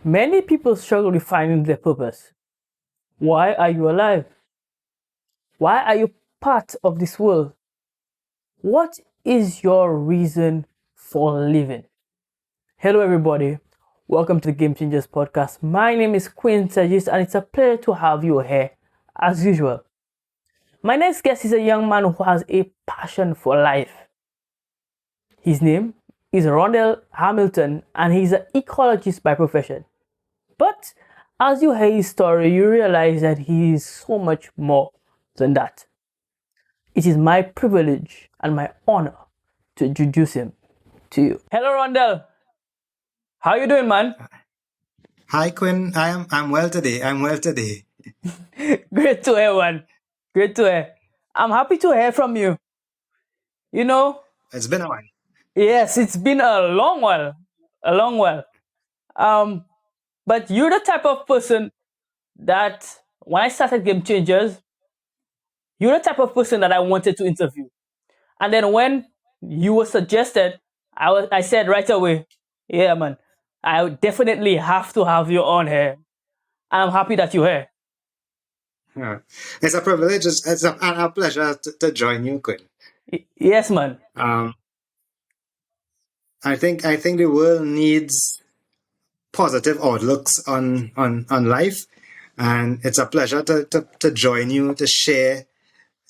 Many people struggle with finding their purpose. Why are you alive? Why are you part of this world? What is your reason for living? Hello, everybody. Welcome to the Game Changers podcast. My name is Quinn Sagis, and it's a pleasure to have you here as usual. My next guest is a young man who has a passion for life. His name is Rondell Hamilton, and he's an ecologist by profession. But as you hear his story, you realize that he is so much more than that. It is my privilege and my honor to introduce him to you. Hello, Rondell. How you doing, man? Hi, Quinn. I'm well today. Great to hear, man. Great to hear. I'm happy to hear from you. You know, It's been a while. yes, it's been a long while. A long while. But you're the type of person that when I started Game Changers, you're the type of person that I wanted to interview. And then when you were suggested, I said right away, yeah, man, I definitely have to have you on here. And I'm happy that you're here. Yeah. It's a privilege. It's a pleasure to join you, Quinn. Yes, man. I think the world needs positive outlooks on life, and it's a pleasure to join you, to share,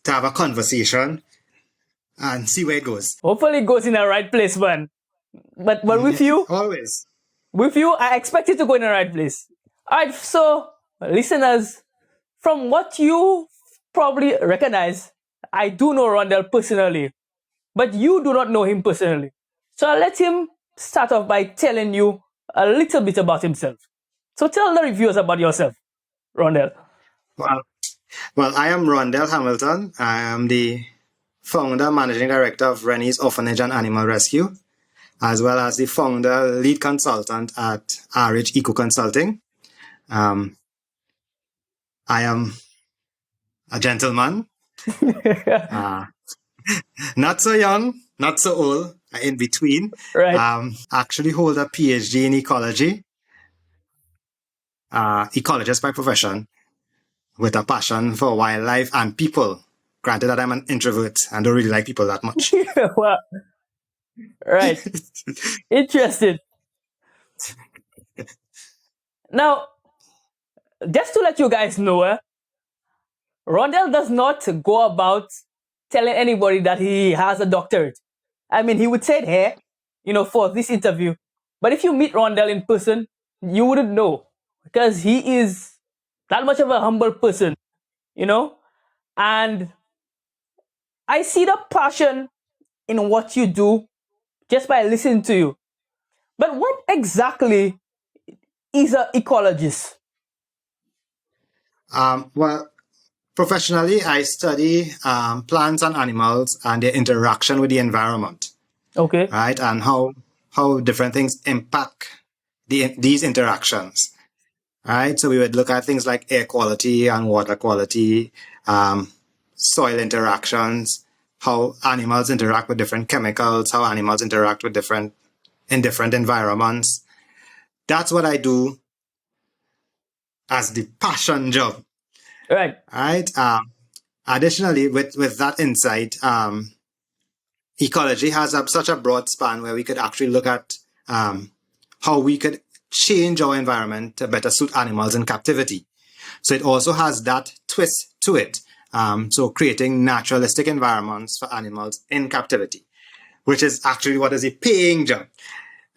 to have a conversation, and see where it goes. Hopefully it goes in the right place, man. But with you, Always. I expect it to go in the right place. All right, so listeners, from what you probably recognize, I do know Rondell personally, but you do not know him personally. So I'll let him start off by telling you a little bit about himself. So tell the reviewers about yourself, Rondell. Well, I am Rondell Hamilton. I am the founder, managing director of Rennie's Orphanage and Animal Rescue, as well as the founder, lead consultant at RH Eco Consulting. I am a gentleman, not so young, not so old, in between. Right. Actually hold a PhD in ecology, ecologist by profession, with a passion for wildlife and people. Granted that I'm an introvert and don't really like people that much. Well, right. Interesting. Now, just to let you guys know, Rondell does not go about telling anybody that he has a doctorate. I mean, he would say it here, for this interview. But if you meet Rondell in person, you wouldn't know because he is that much of a humble person, And I see the passion in what you do just by listening to you. But what exactly is an ecologist? Well, professionally, I study plants and animals and their interaction with the environment. Okay. Right, and how different things impact these interactions. Right, so we would look at things like air quality and water quality, soil interactions, how animals interact with different chemicals, how animals interact with different environments. That's what I do as the passion job. Right. Right. Additionally, with that insight, ecology has such a broad span where we could actually look at how we could change our environment to better suit animals in captivity. So it also has that twist to it. So creating naturalistic environments for animals in captivity, which is actually what is a paying job,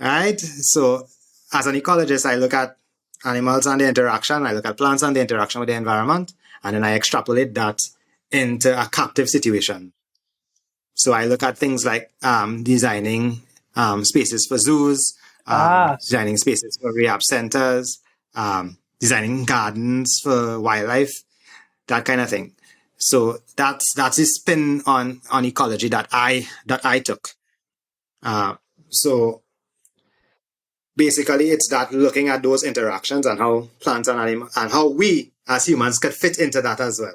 right? So as an ecologist, I look at animals and the interaction, I look at plants and the interaction with the environment, and then I extrapolate that into a captive situation. So I look at things like designing spaces for zoos, designing spaces for rehab centers, designing gardens for wildlife, that kind of thing. So that's a spin on ecology that I took. So basically, it's that looking at those interactions and how plants and animals and how we as humans could fit into that as well.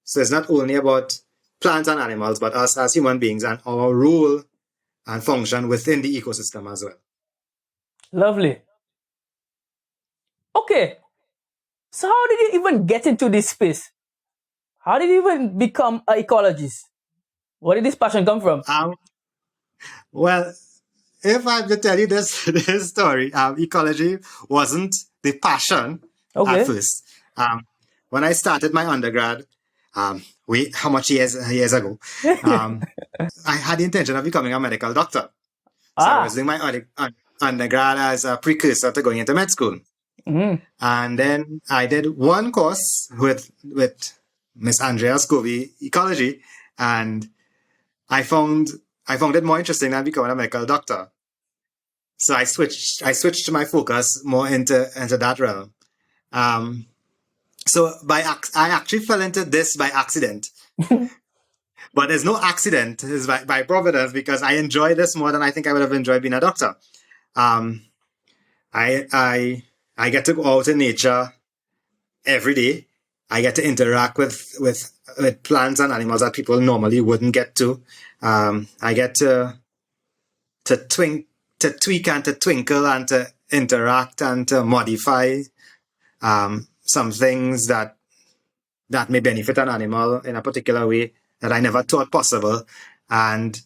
So it's not only about plants and animals, but us as human beings and our role and function within the ecosystem as well. Lovely. Okay, so how did you even get into this space? How did you even become an ecologist? Where did this passion come from? Well, if I have to tell you this this story, ecology wasn't the passion at Okay. first. When I started my undergrad, how much years ago, um, I had the intention of becoming a medical doctor. So I was Ah. doing my undergrad as a precursor to going into med school. Mhm. And then I did one course with Miss Andrea Scovey, ecology, and I found I found it more interesting than becoming a medical doctor. So I switched my focus more into that realm. Um, so I actually fell into this by accident, but there's no accident. It's by providence because I enjoy this more than I think I would have enjoyed being a doctor. Um, I get to go out in nature every day. I get to interact with plants and animals that people normally wouldn't get to. I get to twink to tweak and to twinkle and to interact and to modify some things that may benefit an animal in a particular way that I never thought possible, and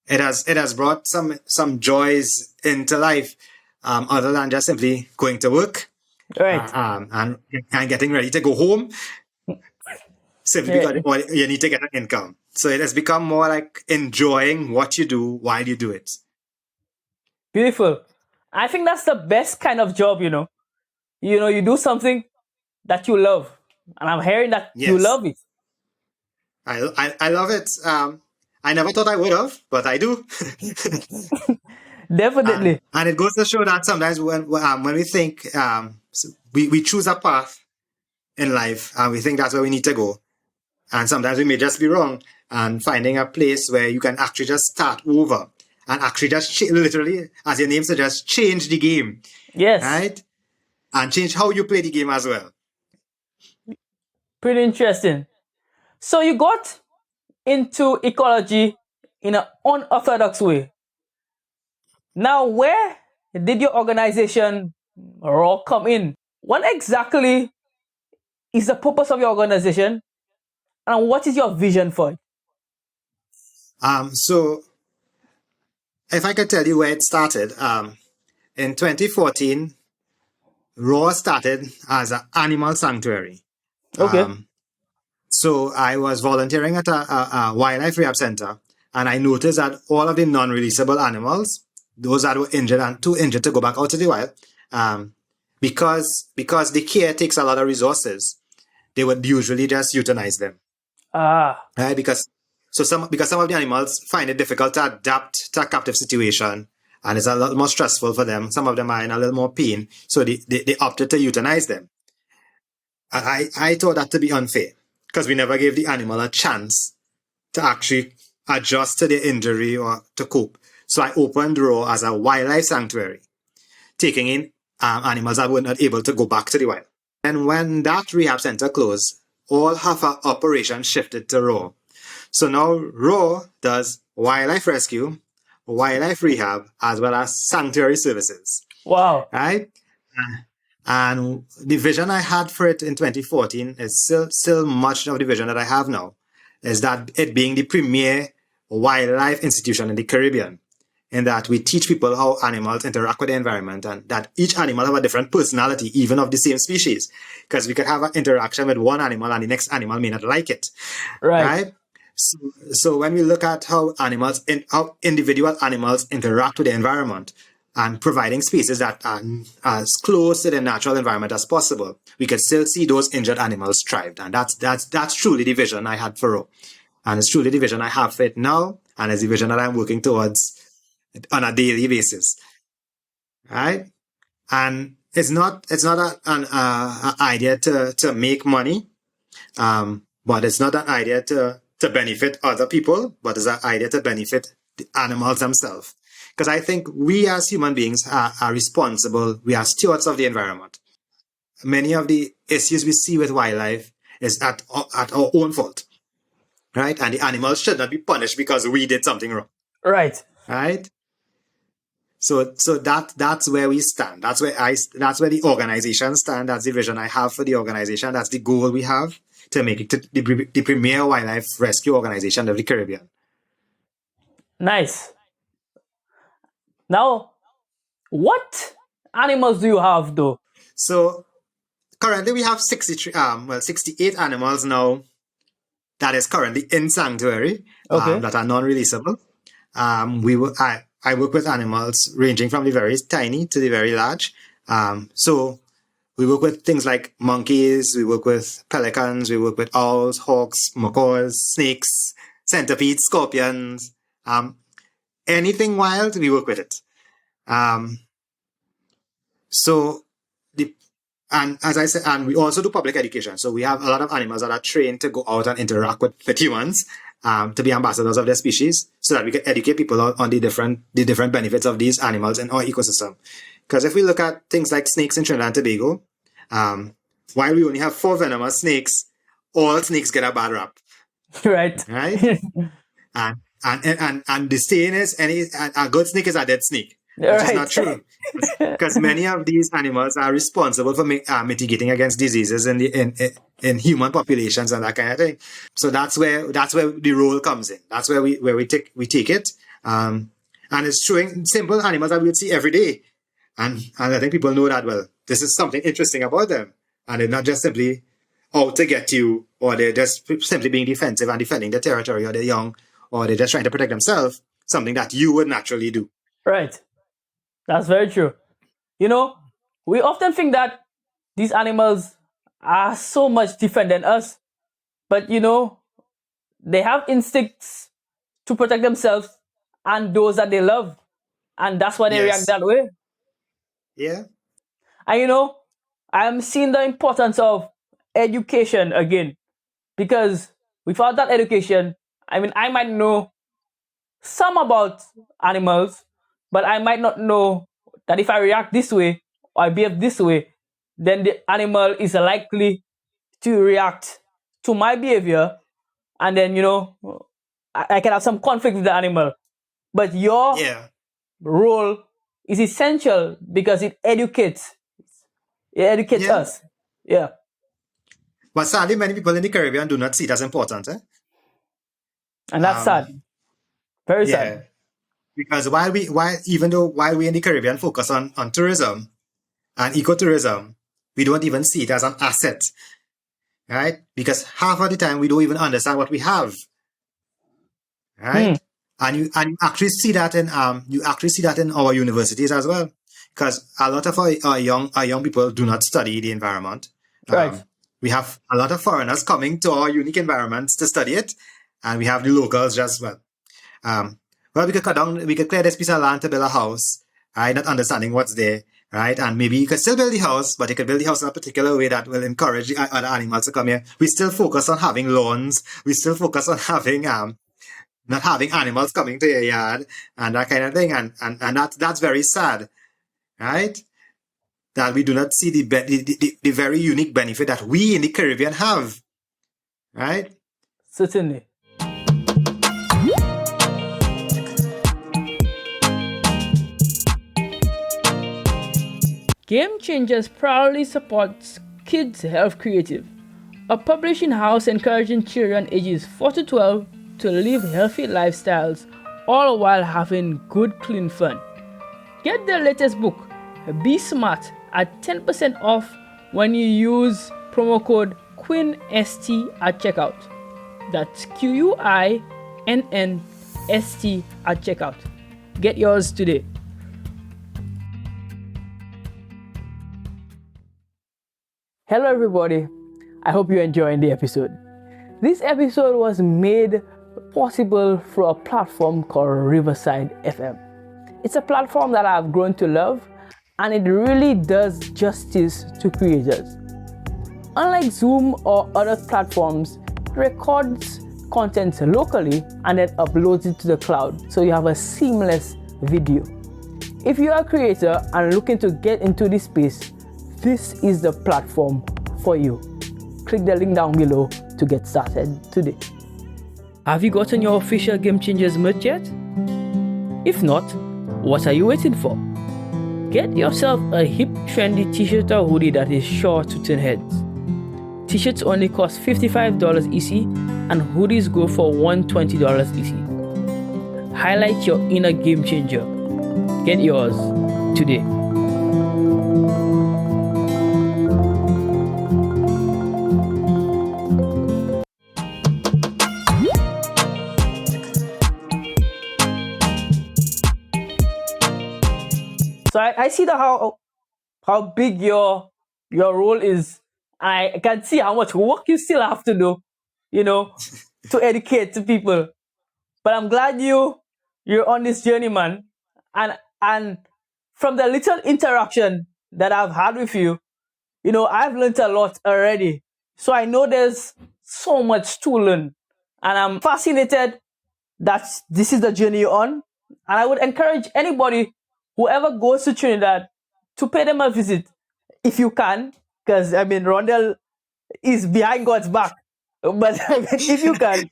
it has brought some joys into life, other than just simply going to work, Right. and getting ready to go home simply Yeah. because you need to get an income. So it has become more like enjoying what you do while you do it. Beautiful. I think that's the best kind of job, you know. You do something that you love. And I'm hearing that you Yes, love it. I love it. I never thought I would have, but I do. Definitely. And it goes to show that sometimes when we think we choose a path in life and we think that's where we need to go, and sometimes we may just be wrong. And finding a place where you can actually just start over and actually just literally, as your name suggests, change the game, Yes. right? And change how you play the game as well. Pretty interesting. So you got into ecology in an unorthodox way. Now, where did your organization RAW come in? What exactly is the purpose of your organization and what is your vision for it? So if I could tell you where it started, in 2014, Raw started as an animal sanctuary. Okay. Um, So I was volunteering at a wildlife rehab center, and I noticed that all of the non-releasable animals, those that were injured and too injured to go back out to the wild, um, because the care takes a lot of resources, they would usually just euthanize them, Ah, right? Because some of the animals find it difficult to adapt to a captive situation, and it's a lot more stressful for them. Some of them are in a little more pain, so they opted to euthanize them. I thought that to be unfair because we never gave the animal a chance to actually adjust to their injury or to cope. So I opened Raw as a wildlife sanctuary, taking in animals that were not able to go back to the wild. And when that rehab center closed, all half our operation shifted to Raw. So now Raw does wildlife rescue, wildlife rehab, as well as sanctuary services, wow. right? And the vision I had for it in 2014 is still much of the vision that I have now, is that it being the premier wildlife institution in the Caribbean, in that we teach people how animals interact with the environment and that each animal have a different personality, even of the same species, because we could have an interaction with one animal and the next animal may not like it, Right. right? So when we look at how individual animals interact with the environment and providing spaces that are as close to the natural environment as possible, we can still see those injured animals thrive. And that's truly the vision I had for Ro. And it's truly the vision I have for it now, and it's the vision that I'm working towards on a daily basis. Right? And it's not an idea to make money. But it's not an idea to benefit other people, but it's an idea to benefit the animals themselves. Because I think we as human beings are responsible. We are stewards of the environment. Many of the issues we see with wildlife is at our own fault, right? And the animals should not be punished because we did something wrong, Right. right? So that's where we stand. That's where the organization stand. That's the vision I have for the organization. That's the goal we have to make it to the premier wildlife rescue organization of the Caribbean. Nice. Now, what animals do you have though? So currently we have 68 animals now that is currently in sanctuary, Okay. that are non-releasable. I work with animals ranging from the very tiny to the very large. So we work with things like monkeys, we work with pelicans, we work with owls, hawks, macaws, snakes, centipedes, scorpions, anything wild, we work with it. And as I said, and we also do public education. So we have a lot of animals that are trained to go out and interact with humans, to be ambassadors of their species, so that we can educate people on the different benefits of these animals in our ecosystem. Because if we look at things like snakes in Trinidad and Tobago, while we only have 4 venomous snakes, all snakes get a bad rap. Right. Right? and the saying is, a good snake is a dead snake. Which Right. is not true, because many of these animals are responsible for mitigating against diseases in human populations and that kind of thing. So that's where the role comes in. That's where we take it, and it's showing simple animals that we would see every day, and I think people know that well. This is something interesting about them, and they're not just simply out to get you, or they're just simply being defensive and defending their territory, or they're young, or they're just trying to protect themselves. Something that you would naturally do. Right. That's very true. You know, we often think that these animals are so much different than us, but you know, they have instincts to protect themselves and those that they love, and that's why they react Yes. that way. Yeah. And you know, I'm seeing the importance of education again, because without that education, I mean, I might know some about animals, but I might not know that if I react this way or I behave this way, then the animal is likely to react to my behavior, and then you know, I can have some conflict with the animal. But your Yeah. role is essential because it educates Yeah. us. Yeah. But sadly, many people in the Caribbean do not see it as important. And that's sad. Very sad. Yeah. Because while we in the Caribbean focus on tourism and ecotourism, we don't even see it as an asset. Right? Because half of the time we don't even understand what we have. Right? And you actually see that in our universities as well. Because a lot of our young people do not study the environment. Right. We have a lot of foreigners coming to our unique environments to study it, and we have the locals as well. Well, we could clear this piece of land to build a house, right? Not understanding what's there, right? And maybe you could still build the house, but you could build the house in a particular way that will encourage the other animals to come here. We still focus on having lawns. We still focus on having not having animals coming to your yard and that kind of thing, and that's very sad, right? That we do not see the very unique benefit that we in the Caribbean have, right? Certainly. Game Changers proudly supports Kids Health Creative, a publishing house encouraging children ages 4 to 12 to live healthy lifestyles, all while having good, clean fun. Get their latest book, Be Smart, at 10% off when you use promo code QUINST at checkout. That's QUINNST at checkout. Get yours today. Hello everybody, I hope you're enjoying the episode. This episode was made possible through a platform called Riverside FM. It's a platform that I've grown to love, and it really does justice to creators. Unlike Zoom or other platforms, it records content locally and then uploads it to the cloud, so you have a seamless video. If you are a creator and looking to get into this space, this is the platform for you. Click the link down below to get started today. Have you gotten your official Game Changers merch yet? If not, What are you waiting for? Get yourself a hip, trendy t-shirt or hoodie that is sure to turn heads. T-shirts only cost $55 EC and hoodies go for $120 EC. Highlight your inner game changer. Get yours today. So I see how big your role is. I can see how much work you still have to do, to educate the people. But I'm glad you're on this journey, man. And from the little interaction that I've had with you, I've learned a lot already. So I know there's so much to learn. And I'm fascinated that this is the journey you're on. And I would encourage anybody, whoever goes to Trinidad, to pay them a visit if you can. Because, Rondell is behind God's back. But if you can,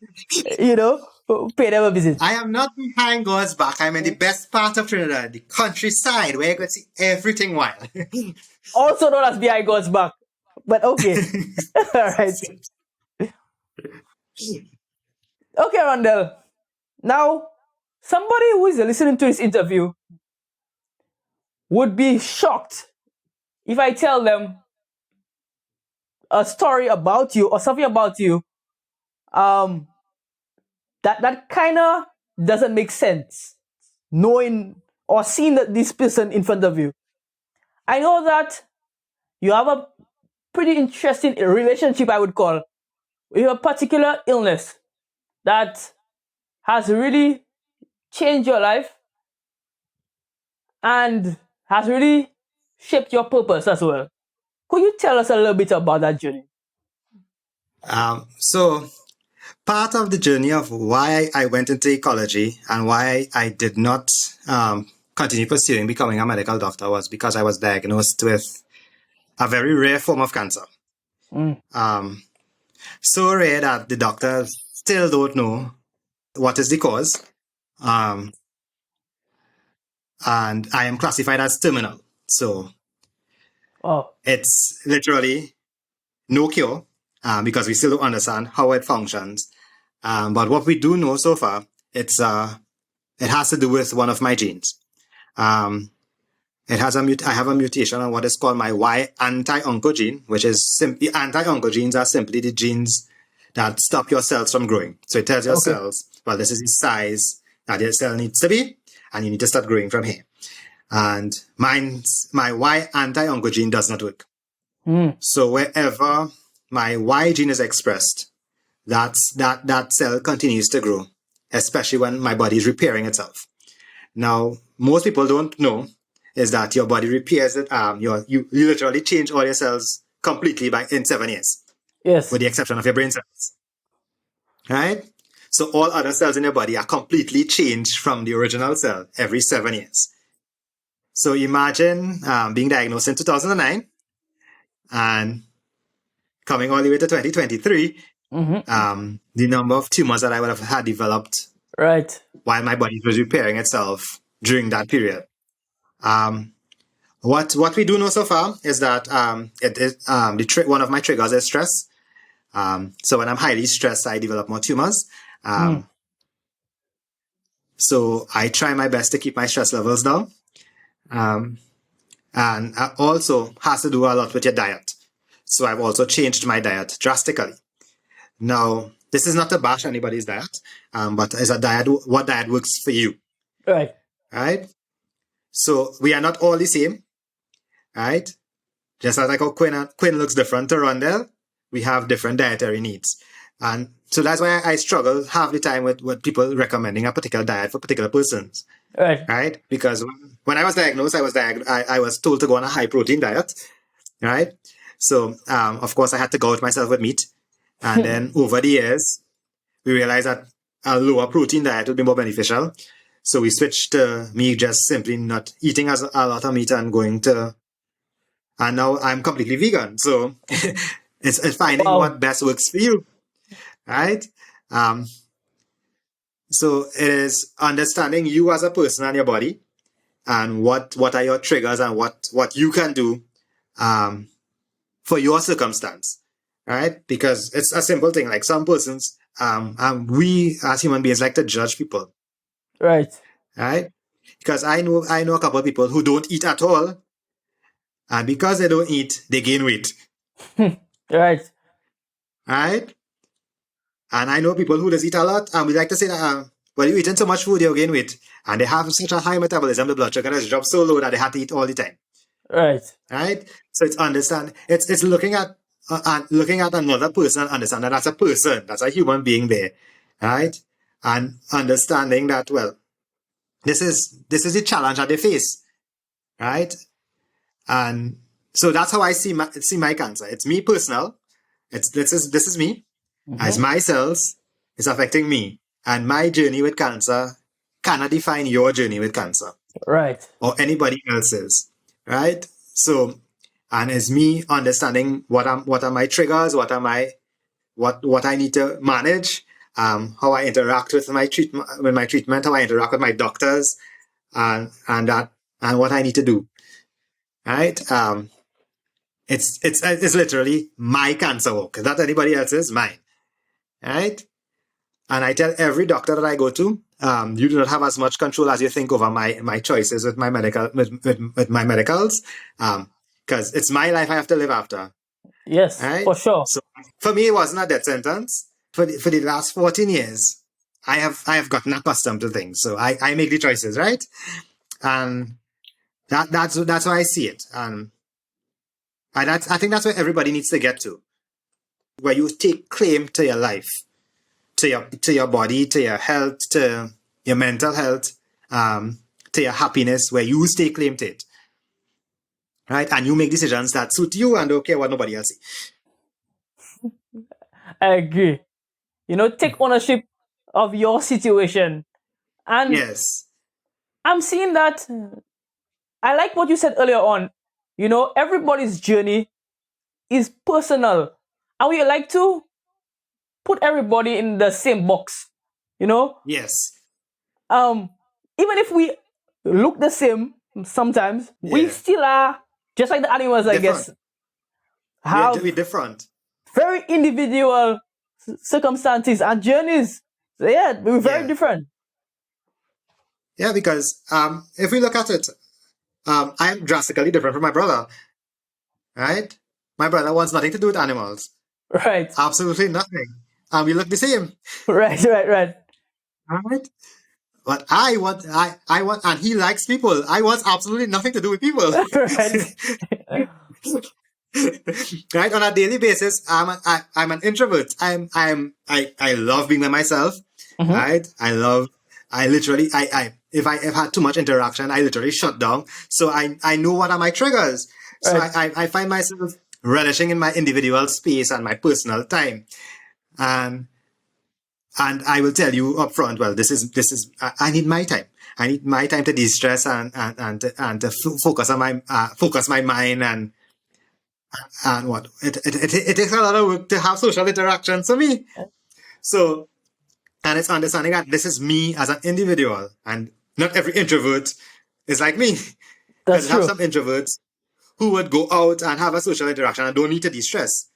pay them a visit. I am not behind God's back. I'm in the best part of Trinidad, the countryside, where you can see everything wild. Also known as behind God's back. But okay. All right. Okay, Rondell. Now, somebody who is listening to this interview would be shocked if I tell them a story about you or something about you that kind of doesn't make sense, knowing or seeing this person in front of you. I know that you have a pretty interesting relationship, I would call, with a particular illness that has really changed your life and has really shaped your purpose as well. Could you tell us a little bit about that journey? So part of the journey of why I went into ecology and why I did not continue pursuing becoming a medical doctor was because I was diagnosed with a very rare form of cancer. So rare that the doctors still don't know what is the cause. And I am classified as terminal. So it's literally no cure because we still don't understand how it functions. But what we do know so far, it has to do with one of my genes. I have a mutation on what is called my Y anti-oncogene, which is simply anti-oncogenes are simply the genes that stop your cells from growing. So it tells your cells, well, this is the size that your cell needs to be, and you need to start growing from here. And my Y anti-oncogene does not work. So wherever my Y gene is expressed, that cell continues to grow, especially when my body is repairing itself. Now, most people don't know is that your body repairs it. You literally change all your cells completely in 7 years. Yes. With the exception of your brain cells. Right? So all other cells in your body are completely changed from the original cell every 7 years. So imagine being diagnosed in 2009 and coming all the way to 2023, the number of tumors that I would have had developed while my body was repairing itself during that period. What we do know so far is that one of my triggers is stress. So when I'm highly stressed, I develop more tumors. So I try my best to keep my stress levels down. And also has to do a lot with your diet. So I've also changed my diet drastically. Now, this is not to bash anybody's diet, but as a diet, what diet works for you? Right? So we are not all the same, right? Just like how Quinn looks different to Rondell, we have different dietary needs. And so that's why I struggle half the time with people recommending a particular diet for particular persons. Right? Because when I was diagnosed, I was told to go on a high protein diet. Right? So, of course, I had to gouge myself with meat. And then over the years, we realized that a lower protein diet would be more beneficial. So we switched to me just simply not eating a lot of meat and now I'm completely vegan. So it's finding what best works for you. Right? So it is understanding you as a person and your body and what are your triggers and what you can do for your circumstance, right? Because it's a simple thing. Like some persons, we as human beings like to judge people, Right. right? Because I know a couple of people who don't eat at all, and because they don't eat, they gain weight, Right. right? And I know people who just eat a lot, and we like to say that, well, you're eating so much food, you'll gain weight. And they have such a high metabolism, the blood sugar has dropped so low that they have to eat all the time, Right. right? So it's looking at another person and understand that that's a person, that's a human being there, right? And understanding that, well, this is the challenge that they face, right? And so that's how I see my cancer. It's me personal. This is me. As my cells, it's affecting me. And my journey with cancer cannot define your journey with cancer. Right. Or anybody else's. Right? So, and it's me understanding what are my triggers, what I need to manage, how I interact with my treatment, how I interact with my doctors, and what I need to do. Right? It's literally my cancer work. Not anybody else's, mine. Right? And I tell every doctor that I go to, you do not have as much control as you think over my choices with my my medicals, because it's my life I have to live after. Yes, Right? for sure. So for me, it wasn't a death sentence. For the last 14 years, I have gotten accustomed to things. So I make the choices, right? And that's how I see it. And I think that's where everybody needs to get to, where you take claim to your life, to your body, to your health, to your mental health, to your happiness, where you stay claim to it, right? And you make decisions that suit you and don't care what nobody else says. I agree. Take ownership of your situation. And Yes. I'm seeing that. I like what you said earlier on. Everybody's journey is personal. And we like to put everybody in the same box. Yes. Even if we look the same sometimes, we still are just like the animals, I guess. Have to be different. Very individual circumstances and journeys. So yeah, we're very different. Yeah, because if we look at it, I am drastically different from my brother. Right? My brother wants nothing to do with animals. Right. Absolutely nothing. And we look the same. Right. Right? But I want, and he likes people. I want absolutely nothing to do with people. Right. Right? On a daily basis, I'm an introvert. I love being by myself. Right? If I've had too much interaction, I literally shut down. So I know what are my triggers. So I find myself relishing in my individual space and my personal time. And I will tell you up front, well, this is I need my time. I need my time to de-stress and to focus on focus my mind and what it takes a lot of work to have social interactions for me. So, and it's understanding that this is me as an individual, and not every introvert is like me. That's true. Have some introverts who would go out and have a social interaction and don't need to de-stress.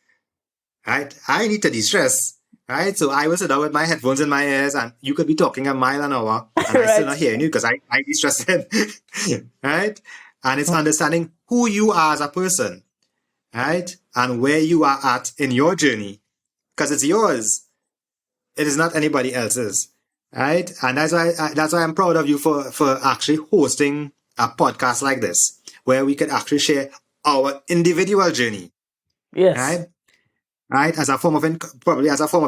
Right? I need to de-stress. Right? So I will sit down with my headphones in my ears and you could be talking a mile an hour and I'm still not hearing you because I de-stressed. Right? And it's understanding who you are as a person. Right? And where you are at in your journey. Because it's yours. It is not anybody else's. Right? And that's why I'm proud of you for actually hosting a podcast like this, where we could actually share our individual journey. Yes. Right? As a form of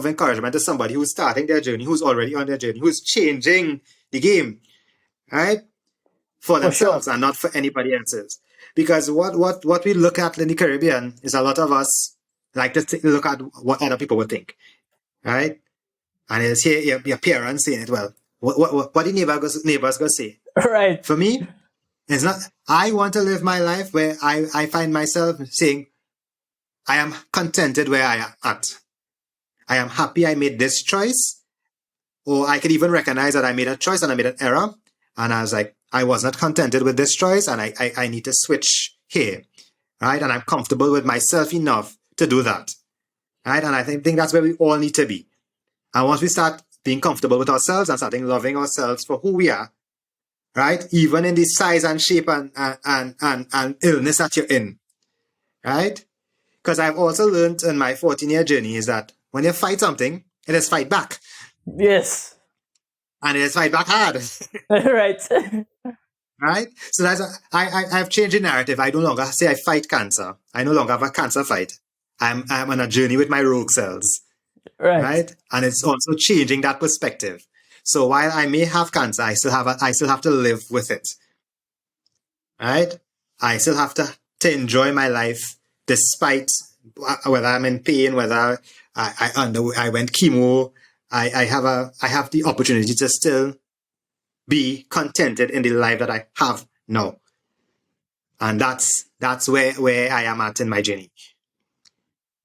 encouragement to somebody who's starting their journey, who's already on their journey, who's changing the game, right? For themselves and not for anybody else's. Because what we look at in the Caribbean is a lot of us like to look at what other people would think, right? And it's here your parents saying it. Well, what the neighbors gonna say? Right. For me, it's not. I want to live my life where I find myself saying, I am contented where I am at. I am happy I made this choice. Or I could even recognize that I made a choice and I made an error. And I was like, I was not contented with this choice, and I need to switch here, right? And I'm comfortable with myself enough to do that, right? And I think that's where we all need to be. And once we start being comfortable with ourselves and starting loving ourselves for who we are, right? Even in the size and shape and illness that you're in, right? Because I've also learned in my 14-year journey is that when you fight something, it is fight back. Yes. And it is fight back hard. Right. Right? So I've changed the narrative. I no longer say I fight cancer. I no longer have a cancer fight. I'm on a journey with my rogue cells. Right? And it's also changing that perspective. So while I may have cancer, I still have to live with it. Right? I still have to enjoy my life despite whether I'm in pain, whether I went chemo. I have the opportunity to still be contented in the life that I have now. And that's where I am at in my journey.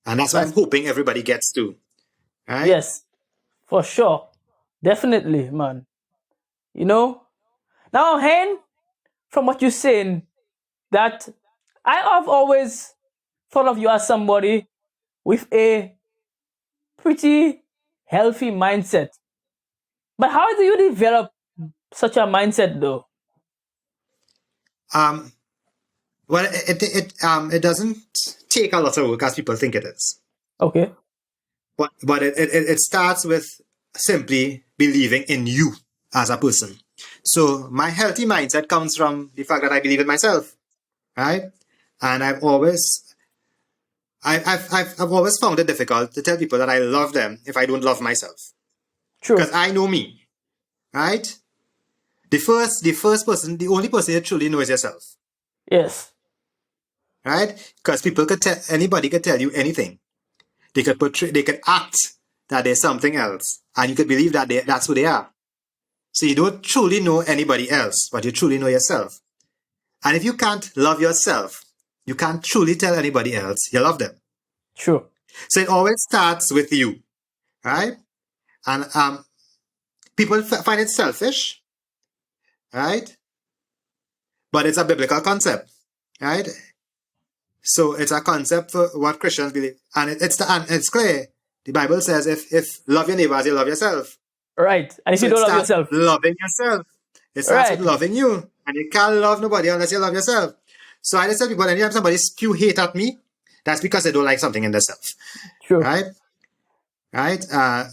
And that's what I'm hoping everybody gets to. Right? Yes, for sure. Definitely, man. Now, Hen, from what you're saying, that I have always thought of you as somebody with a pretty healthy mindset. But how do you develop such a mindset, though? Well, it doesn't take a lot of work as people think it is. Okay. But it starts with simply believing in you as a person. So my healthy mindset comes from the fact that I believe in myself, right? And I've always found it difficult to tell people that I love them if I don't love myself. True. Because I know me, right? The first person, the only person you truly know is yourself. Yes. Right? Because anybody could tell you anything. They could act that there's something else, and you could believe that that's who they are. So you don't truly know anybody else, but you truly know yourself. And if you can't love yourself, you can't truly tell anybody else you love them. True. So it always starts with you, right? And people find it selfish, right? But it's a biblical concept, right? So it's a concept for what Christians believe, and it's clear. The Bible says, if love your neighbor as you love yourself. Right. And if you don't love yourself. Loving yourself. It starts with loving you. And you can't love nobody unless you love yourself. So I just tell people, anytime somebody spew hate at me, that's because they don't like something in themselves. True. Right? Right?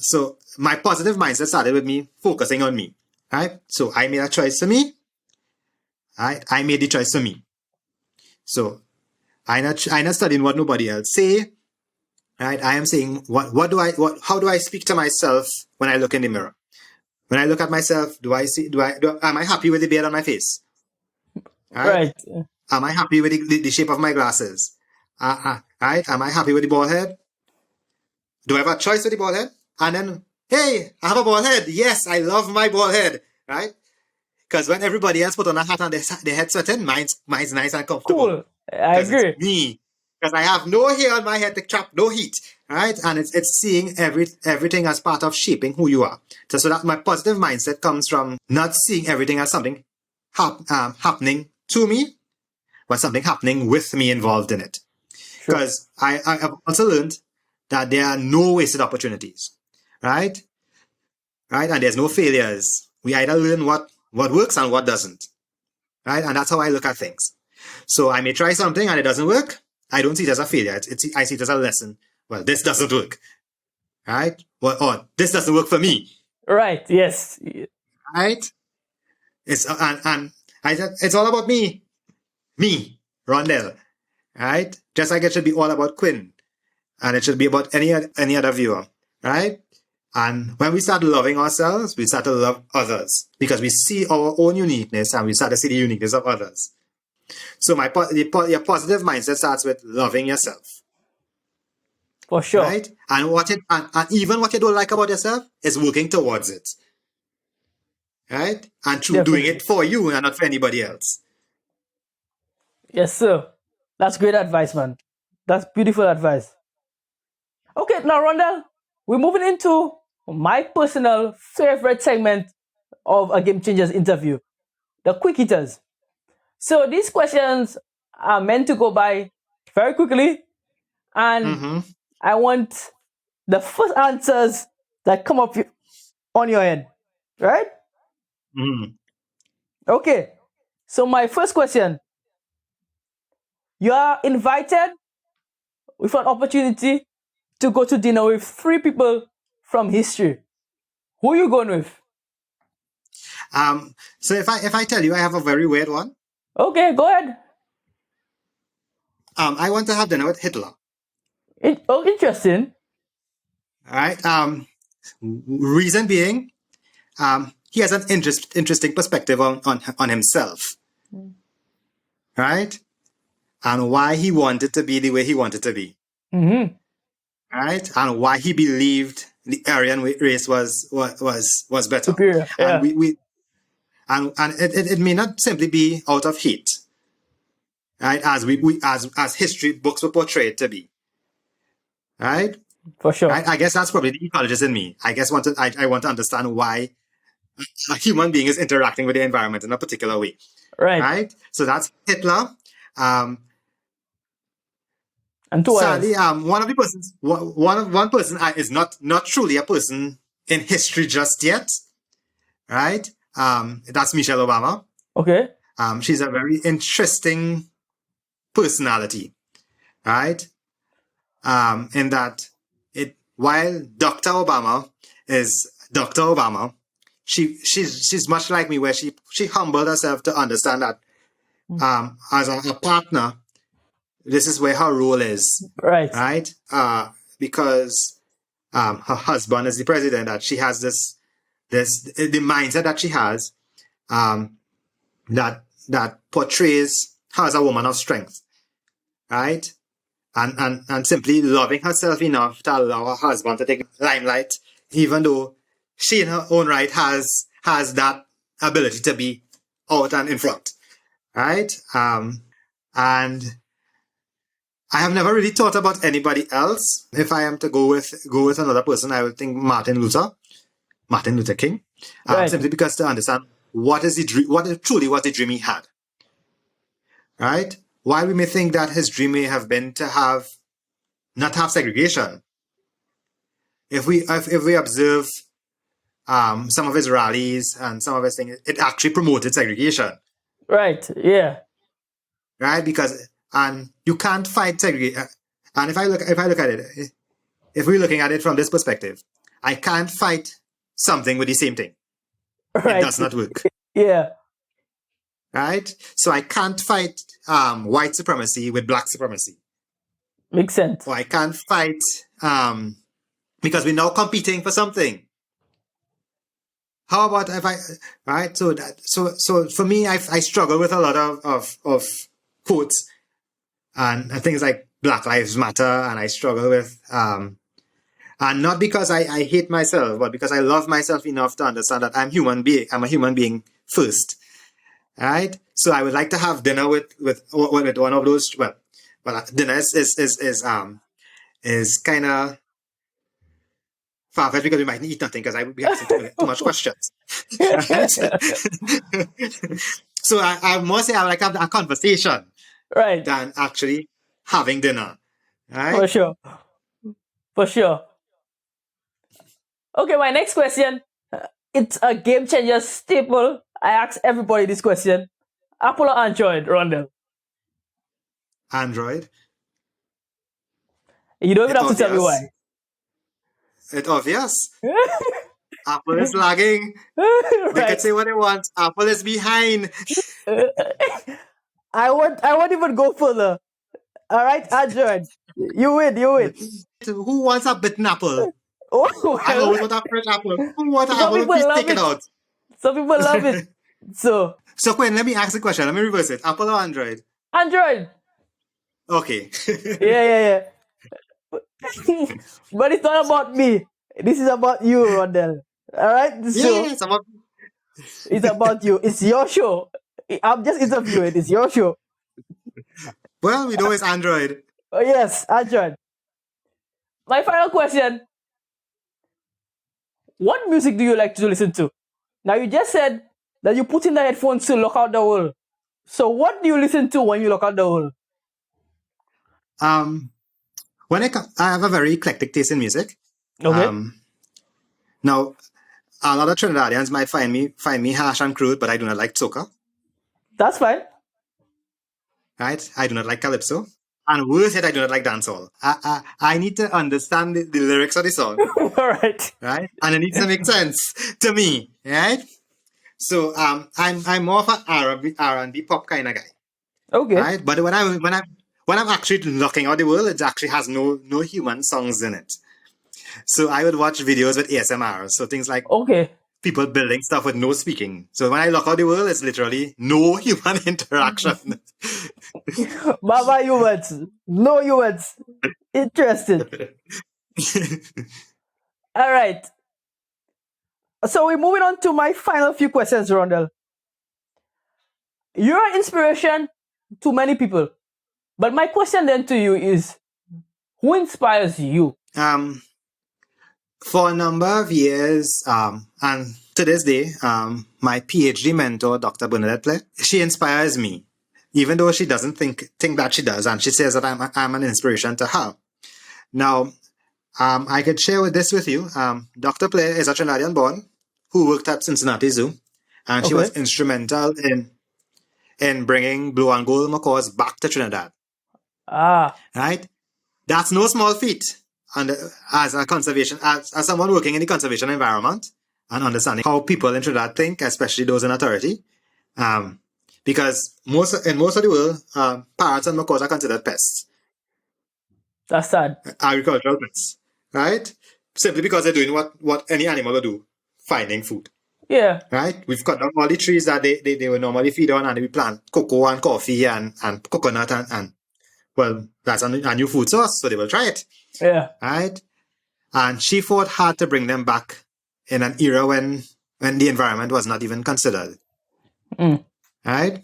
So my positive mindset started with me focusing on me. Right? So I made a choice for me. Right? I made the choice for me. So I'm not studying what nobody else say. Right? I am saying how do I speak to myself when I look in the mirror? When I look at myself, am I happy with the beard on my face? Right? Am I happy with the shape of my glasses? Right? Am I happy with the bald head? Do I have a choice with the bald head? And then, hey, I have a bald head. Yes, I love my bald head. Right? Because when everybody else put on a hat and their head sweating, mine's nice and comfortable. Cool. I agree. It's me. Because I have no hair on my head to trap no heat. Right? And it's seeing everything as part of shaping who you are. So that my positive mindset comes from not seeing everything as something happening to me, but something happening with me involved in it. Because I have also learned that there are no wasted opportunities. Right? Right? And there's no failures. We either learn what works and what doesn't. Right? And that's how I look at things. So I may try something and it doesn't work. I don't see it as a failure. I see it as a lesson. Well, this doesn't work. Right? Or this doesn't work for me. Right. Yes. Right? It's all about me. Me, Rondell. Right? Just like it should be all about Quinn. And it should be about any other viewer. Right? And when we start loving ourselves, we start to love others. Because we see our own uniqueness and we start to see the uniqueness of others. So your positive mindset starts with loving yourself. For sure. Right? And even what you don't like about yourself is working towards it. Right? And through doing it for you and not for anybody else. Yes, sir. That's great advice, man. That's beautiful advice. Okay, now, Rondell, we're moving into my personal favorite segment of a Game Changers interview, the quick hitters. So these questions are meant to go by very quickly, and Mm-hmm. I want the first answers that come up on your head, right? Mm-hmm. Okay. So my first question: you are invited with an opportunity to go to dinner with three people from history. Who are you going with? So if I tell you I have a very weird one, Okay, go ahead. I want to have dinner with Hitler. Interesting. All right. Reason being, he has an interesting perspective on himself, right? And why he wanted to be the way he wanted to be, Mm-hmm. right? And why he believed the Aryan race was better. Superior. And Yeah, it may not simply be out of hate, right? As history books were portrayed to be, right? for sure. Right? I guess that's probably the ecologist in me. I want to understand why a human being is interacting with the environment in a particular way, Right. right? So that's Hitler. Um, And two Sadly, others. one person is not truly a person in history just yet, right? That's Michelle Obama. Okay. She's a very interesting personality, right? In that while Dr. Obama is Dr. Obama, she's much like me, where she humbled herself to understand that as a partner, this is where her role is, Right. right? Because her husband is the president, that she has this the mindset that she has, that portrays her as a woman of strength, right? And simply loving herself enough to allow her husband to take limelight, even though she in her own right has that ability to be out and in front, right? And I have never really thought about anybody else. If I am to go with another person, I would think Martin Luther King, Right. simply because to understand what is the dream, what truly was the dream he had, right? While we may think that his dream may have been to not have segregation, if we observe some of his rallies and some of his things, it actually promoted segregation, Right. Yeah. right? Because and you can't fight segregation. And if I look at it, if we're looking at it from this perspective, I can't fight something with the same thing. It Right. does not work, Yeah. right? So I can't fight white supremacy with black supremacy, Makes sense. or I can't fight because we're now competing for something. How about if I right? So for me, I struggle with a lot of quotes and things like Black Lives Matter, and I struggle with and not because I hate myself, but because I love myself enough to understand that I'm a human being first, right? So I would like to have dinner with one of those. Well, dinner is kind of far-fetched because we might eat nothing because I would be asking too much questions. Right? So I must say I would like to have a conversation Right. than actually having dinner. For Right? sure. For sure. Okay, my next question. It's a game changer staple. I ask everybody this question. Apple or Android, Rondell? Android. You don't even It have to tell me obvious. why. It obvious. Apple is lagging. They could Right. say what they want. Apple is behind. I won't even go further. All right, Android. You win, you win. Who wants a bitten apple? Oh, I well, always want a fresh apple. Who wants an some apple? people Please love take it it. out. Some people love it. So, So Quinn, let me ask the question. Let me reverse it. Apple or Android? Android. Okay. Yeah, yeah, yeah. But it's not about me. This is about you, Rondell. All right, this show Yeah, some of is about you. It's your show. I'm just interviewing. It's your show. well, we know it's Android. Oh yes, Android. My final question: what music do you like to listen to? Now you just said that you put in the headphones to lock out the world. So what do you listen to when you lock out the world? When I have a very eclectic taste in music. Okay. Now, a lot of Trinidadians might find me harsh and crude, but I do not like soca. That's fine. Right? I do not like calypso. And worse yet, I do not like dancehall. I need to understand the lyrics of the song. All right. Right? And it needs to make sense to me. Right? So I'm more of an R&B pop kind of guy. Okay. Right? But when I'm actually looking out the world, it actually has no human songs in it. So I would watch videos with ASMR. So things like Okay. people building stuff with no speaking. So when I look out the world, it's literally no human interaction. Bye humans. No humans. Interesting. All right. So we're moving on to my final few questions, Rondell. You're an inspiration to many people. But my question then to you is, who inspires you? For a number of years, and to this day, my PhD mentor, Dr. Bernadette Play, she inspires me, even though she doesn't think that she does, and she says that I'm an inspiration to her. Now, I could share this with you. Dr. Play is a Trinidadian born who worked at Cincinnati Zoo, and she was instrumental in bringing blue and gold macaws back to Trinidad. Right? That's no small feat. And as someone working in the conservation environment and understanding how people in Trinidad think, especially those in authority, because in most of the world, parrots and macaws are considered pests. That's sad. Agricultural pests, right? Simply because they're doing what any animal would do, finding food. Yeah. Right? We've cut down all the trees that they would normally feed on, and we plant cocoa and coffee and coconut and well, that's a new food source, so they will try it. Yeah. Right? And she fought hard to bring them back in an era when the environment was not even considered. Right?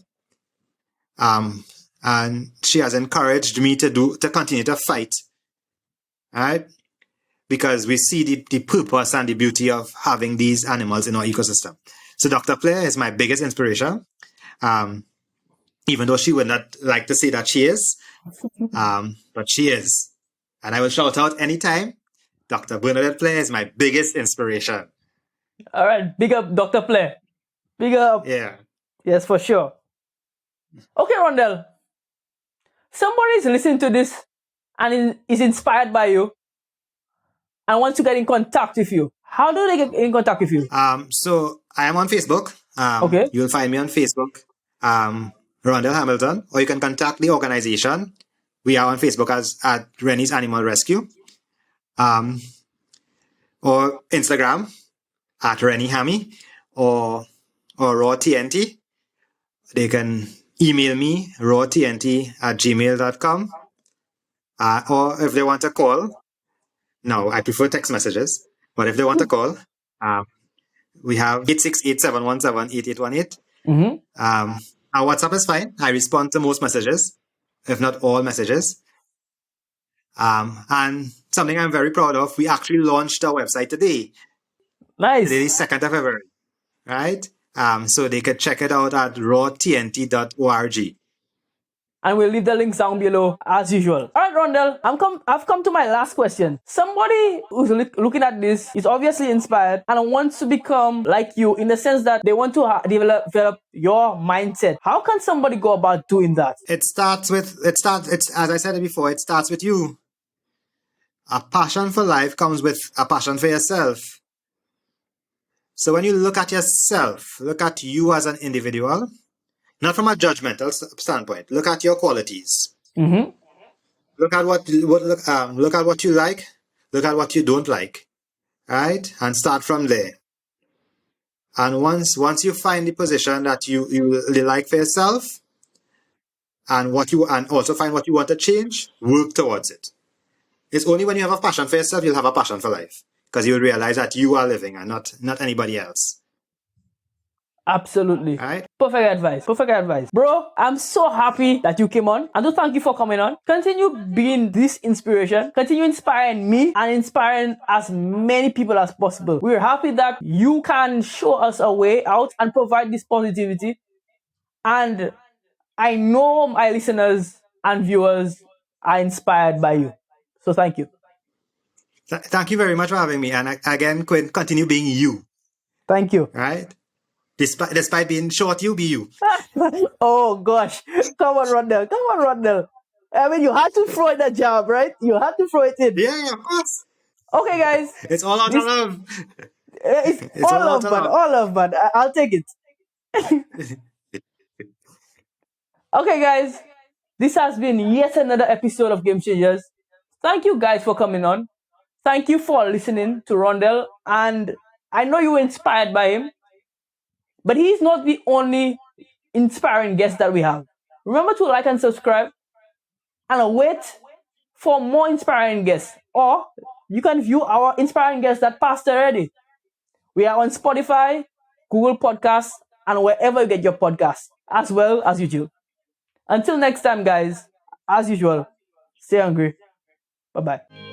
And she has encouraged me to continue to fight. Right? Because we see the purpose and the beauty of having these animals in our ecosystem. So Dr. Play is my biggest inspiration. Even though she would not like to say that she is, but she is. And I will shout out anytime, Dr. Bernadette Play is my biggest inspiration. All right, big up Dr. Play. Big up. Yeah. Yes, for sure. Okay, Rondell. Somebody is listening to this and is inspired by you and wants to get in contact with you. How do they get in contact with you? So I am on Facebook. Okay. You'll find me on Facebook. Rondell Hamilton, or you can contact the organization. We are on Facebook at Rennie's Animal Rescue, or Instagram at Rennie Hammy, or Raw TNT. They can email me rawtnt@gmail.com, or if they want to call. No, I prefer text messages, but if they want to call, we have 868-717-8818. Our WhatsApp is fine. I respond to most messages, if not all messages. And something I'm very proud of, we actually launched our website today. Nice. Today is 2nd of February, right? So they could check it out at rawtnt.org. And we'll leave the links down below as usual. All right, Rondell, I've come to my last question. Somebody who's looking at this is obviously inspired and wants to become like you in the sense that they want to develop your mindset. How can somebody go about doing that? It's as I said before, it starts with you. A passion for life comes with a passion for yourself. So when you look at yourself, look at you as an individual, not from a judgmental standpoint. Look at your qualities. Look at what you like. Look at what you don't like, right? And start from there. And once you find the position that you really like for yourself, and also find what you want to change, work towards it. It's only when you have a passion for yourself you'll have a passion for life, because you'll realize that you are living and not anybody else. Absolutely. Right? Perfect advice. Perfect advice. Bro, I'm so happy that you came on. And to thank you for coming on. Continue being this inspiration. Continue inspiring me and inspiring as many people as possible. We're happy that you can show us a way out and provide this positivity. And I know my listeners and viewers are inspired by you. So thank you. Thank you very much for having me. And again, Quinn, continue being you. Thank you. Right? Despite being short, you be you. Oh gosh. Come on, Rondell. Come on, Rondell. I mean, you had to throw in that jab, right? You had to throw it in. Yeah, of course. Okay, guys. It's all out of love. It's It's all all out love, of man. love. All love, man. I'll take it. Okay, guys. This has been yet another episode of Game Changers. Thank you guys for coming on. Thank you for listening to Rondell. And I know you were inspired by him, but he's not the only inspiring guest that we have. Remember to like and subscribe and wait for more inspiring guests. Or you can view our inspiring guests that passed already. We are on Spotify, Google Podcasts, and wherever you get your podcasts, as well as YouTube. Until next time, guys, as usual, stay hungry. Bye-bye.